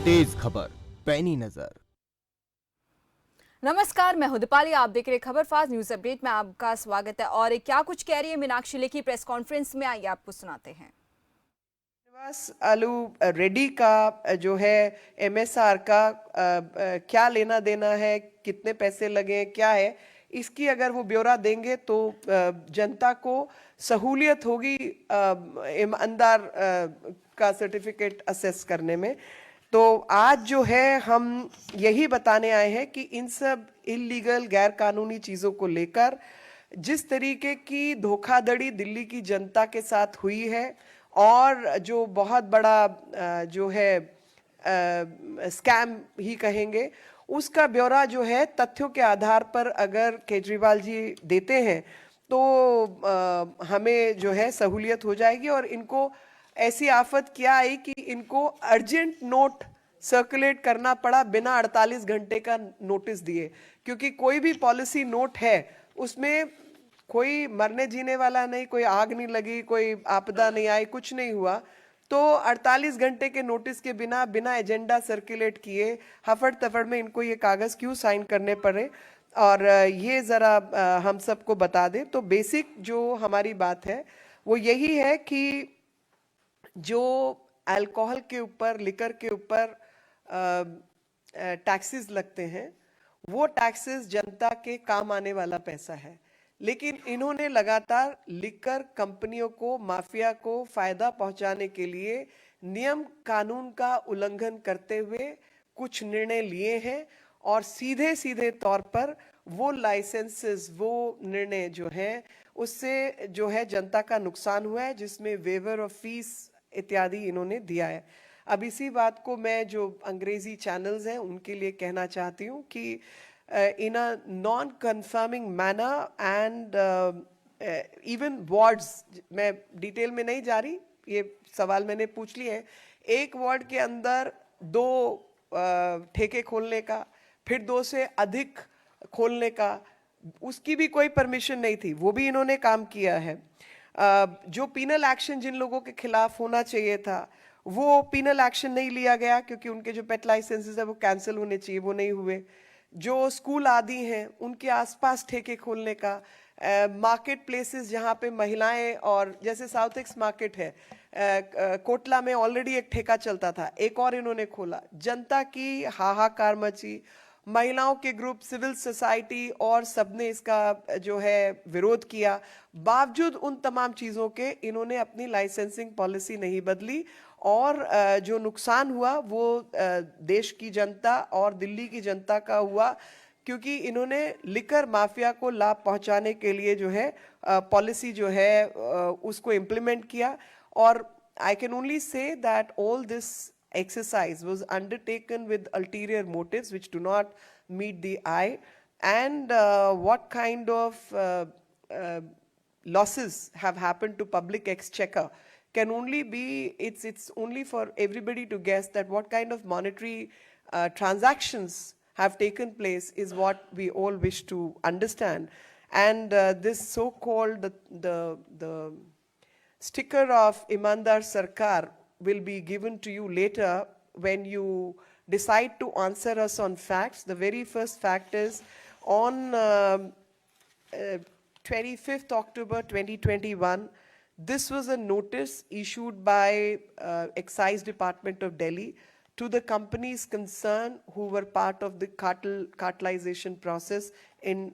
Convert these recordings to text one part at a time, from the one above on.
तेज खबर पैनी नजर। नमस्कार, मैं हूं दीपाली। आप देख रहे हैं खबर फास्ट न्यूज अपडेट में आपका स्वागत है। और क्या कुछ कह रही है मीनाक्षी लेखी प्रेस कॉन्फ्रेंस में, आइए आपको सुनाते हैं। आलू रेडी का जो है एमएसआर का क्या लेना देना है, कितने पैसे लगे, क्या है, इसकी अगर वो ब्यौरा देंगे तो जनता को सहूलियत होगी ईमानदार का सर्टिफिकेट असेस करने में। तो आज जो है हम यही बताने आए हैं कि इन सब इलीगल गैर कानूनी चीज़ों को लेकर जिस तरीके की धोखाधड़ी दिल्ली की जनता के साथ हुई है और जो बहुत बड़ा जो है स्कैम ही कहेंगे, उसका ब्यौरा जो है तथ्यों के आधार पर अगर केजरीवाल जी देते हैं तो हमें जो है सहूलियत हो जाएगी। और इनको ऐसी आफत क्या आई कि इनको अर्जेंट नोट सर्कुलेट करना पड़ा बिना 48 घंटे का नोटिस दिए, क्योंकि कोई भी पॉलिसी नोट है उसमें कोई मरने जीने वाला नहीं, कोई आग नहीं लगी, कोई आपदा नहीं आई, कुछ नहीं हुआ। तो 48 घंटे के नोटिस के बिना बिना एजेंडा सर्कुलेट किए हफड़ तफड़ में इनको ये कागज़ क्यों साइन करने पड़े, और ये ज़रा हम सबको बता दें। तो बेसिक जो हमारी बात है वो यही है कि जो अल्कोहल के ऊपर, लिकर के ऊपर टैक्सेस लगते हैं, वो टैक्सेस जनता के काम आने वाला पैसा है, लेकिन इन्होंने लगातार लिकर कंपनियों को, माफिया को फायदा पहुंचाने के लिए नियम कानून का उल्लंघन करते हुए कुछ निर्णय लिए हैं। और सीधे सीधे तौर पर वो लाइसेंसेस, वो निर्णय जो हैं, उससे जो है जनता का नुकसान हुआ है, जिसमें वेवर ऑफ फीस इत्यादि इन्होंने दिया है। अब इसी बात को मैं जो अंग्रेजी चैनल्स हैं उनके लिए कहना चाहती हूँ कि in a non-confirming manner and even wards, मैं डिटेल में नहीं जा रही, ये सवाल मैंने पूछ लिए हैं। एक वार्ड के अंदर 2 ठेके खोलने का, फिर 2 से अधिक खोलने का, उसकी भी कोई परमिशन नहीं थी, वो भी इन्होंने काम किया है। जो पीनल एक्शन जिन लोगों के खिलाफ होना चाहिए था वो पीनल एक्शन नहीं लिया गया, क्योंकि उनके जो पेट लाइसेंसेस है वो कैंसिल होने चाहिए, वो नहीं हुए। जो स्कूल आदि हैं उनके आसपास ठेके खोलने का, मार्केट प्लेसेस जहाँ पे महिलाएं, और जैसे साउथ एक्स मार्केट है, कोटला में ऑलरेडी एक ठेका चलता था, एक और इन्होंने खोला। जनता की हाहाकार मची, महिलाओं के ग्रुप, सिविल सोसाइटी और सबने इसका जो है विरोध किया। बावजूद उन तमाम चीज़ों के इन्होंने अपनी लाइसेंसिंग पॉलिसी नहीं बदली, और जो नुकसान हुआ वो देश की जनता और दिल्ली की जनता का हुआ, क्योंकि इन्होंने लिकर माफिया को लाभ पहुंचाने के लिए जो है पॉलिसी जो है उसको इम्प्लीमेंट किया। और I can only say that all this exercise was undertaken with ulterior motives which do not meet the eye, and what kind of losses have happened to public exchequer can only be, it's only for everybody to guess that what kind of monetary transactions have taken place is what we all wish to understand. And this so-called the sticker of Imandar Sarkar will be given to you later when you decide to answer us on facts. The very first fact is on 25th October 2021, this was a notice issued by Excise Department of Delhi to the companies concerned who were part of the cartelization process in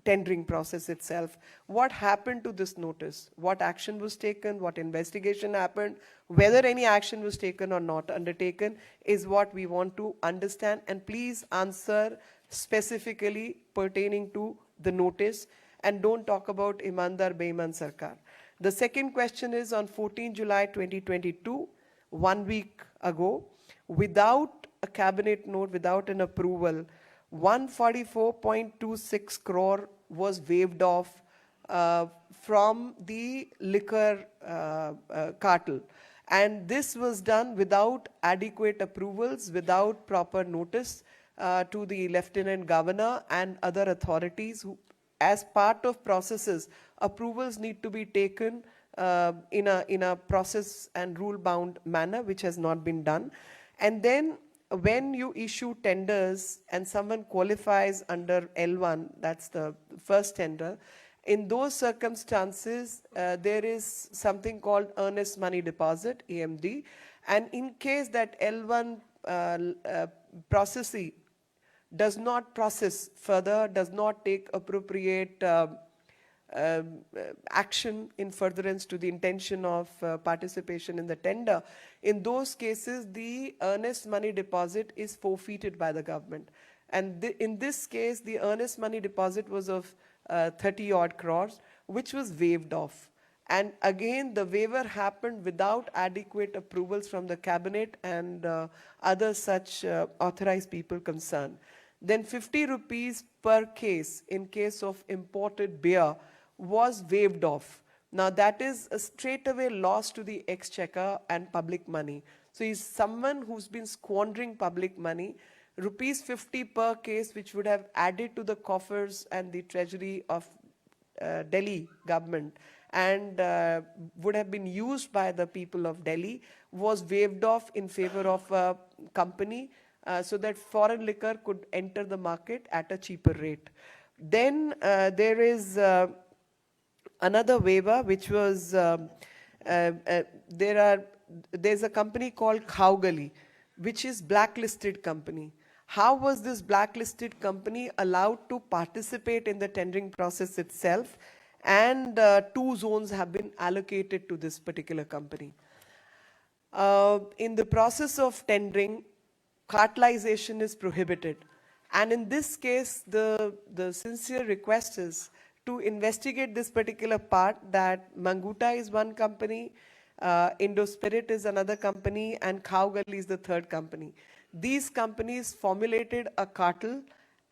tendering process itself. What happened to this notice? What action was taken? What investigation happened? Whether any action was taken or not undertaken is what we want to understand. And please answer specifically pertaining to the notice, and don't talk about Imandar Beiman Sarkar. The second question is on 14 July 2022, 1 week ago, without a cabinet note, without an approval, 144.26 crore was waived off from the liquor cartel. And this was done without adequate approvals, without proper notice to the Lieutenant Governor and other authorities who, as part of processes, approvals need to be taken in a process and rule-bound manner, which has not been done. And then when you issue tenders and someone qualifies under L1, that's the first tender, in those circumstances, there is something called earnest money deposit, EMD, and in case that L1 processee does not process further, does not take appropriate action in furtherance to the intention of participation in the tender, in those cases, the earnest money deposit is forfeited by the government. And in this case, the earnest money deposit was of 30 odd crores, which was waived off. And again, the waiver happened without adequate approvals from the cabinet and other such authorized people concerned. Then 50 rupees per case in case of imported beer was waived off. Now that is a straightaway loss to the exchequer and public money. So he's someone who's been squandering public money. Rupees 50 per case, which would have added to the coffers and the treasury of Delhi government and would have been used by the people of Delhi, was waived off in favor of a company so that foreign liquor could enter the market at a cheaper rate. Then there is another waiver, which was there's a company called Khaugali, which is blacklisted company. How was this blacklisted company allowed to participate in the tendering process itself? And 2 zones have been allocated to this particular company. In the process of tendering, cartelization is prohibited. And in this case, the sincere request is to investigate this particular part, that Manguta is one company, Indospirit is another company, and Khaugali is the third company. These companies formulated a cartel,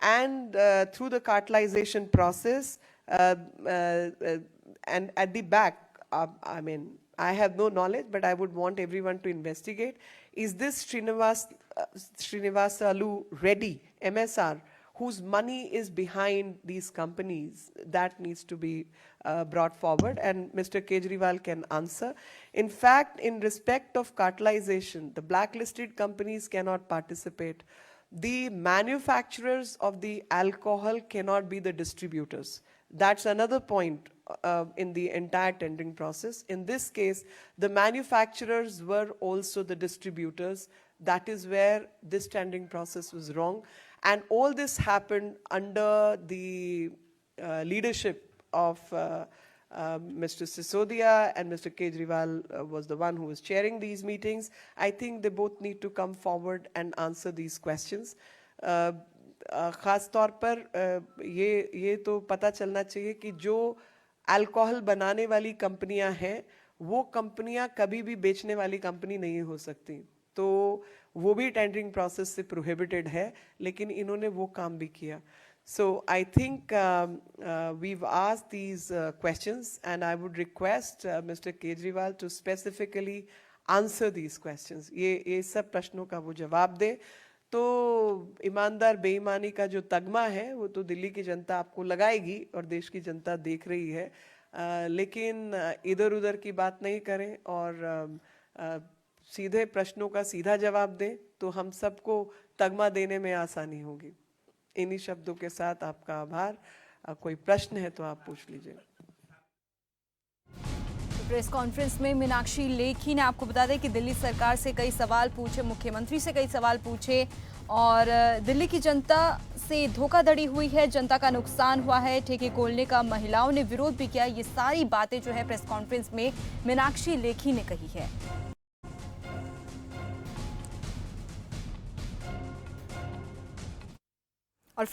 and through the cartelization process, and at the back, I mean, I have no knowledge, but I would want everyone to investigate. Is this Srinivasalu Reddy, MSR, whose money is behind these companies? That needs to be brought forward, and Mr. Kejriwal can answer. In fact, in respect of cartelization, the blacklisted companies cannot participate. The manufacturers of the alcohol cannot be the distributors. That's another point in the entire tendering process. In this case, the manufacturers were also the distributors. That is where this tendering process was wrong. And all this happened under the leadership of Mr. Sisodia, and Mr. Kejriwal was the one who was chairing these meetings. I think they both need to come forward and answer these questions. खास तौर पर ये तो पता चलना चाहिए कि जो अल्कोहल बनाने वाली कंपनियां हैं, वो कंपनियां कभी भी बेचने वाली कंपनी नहीं हो सकती, तो वो भी टेंडरिंग प्रोसेस से प्रोहिबिटेड है, लेकिन इन्होंने वो काम भी किया. So I think we've asked these questions, and I would request Mr. Kejriwal to specifically answer these questions. ये सब प्रश्नों का वो जवाब दे. तो ईमानदार बेईमानी का जो तगमा है वो तो दिल्ली की जनता आपको लगाएगी और देश की जनता देख रही है, लेकिन इधर उधर की बात नहीं करें और सीधे प्रश्नों का सीधा जवाब दें, तो हम सबको तगमा देने में आसानी होगी. इन्हीं शब्दों के साथ आपका आभार. कोई प्रश्न है तो आप पूछ लीजिए. प्रेस कॉन्फ्रेंस में मीनाक्षी लेखी ने आपको बता दें कि दिल्ली सरकार से कई सवाल पूछे, मुख्यमंत्री से कई सवाल पूछे, और दिल्ली की जनता से धोखाधड़ी हुई है, जनता का नुकसान हुआ है, ठेके खोलने का महिलाओं ने विरोध भी किया. ये सारी बातें जो है प्रेस कॉन्फ्रेंस में मीनाक्षी लेखी ने कही है. और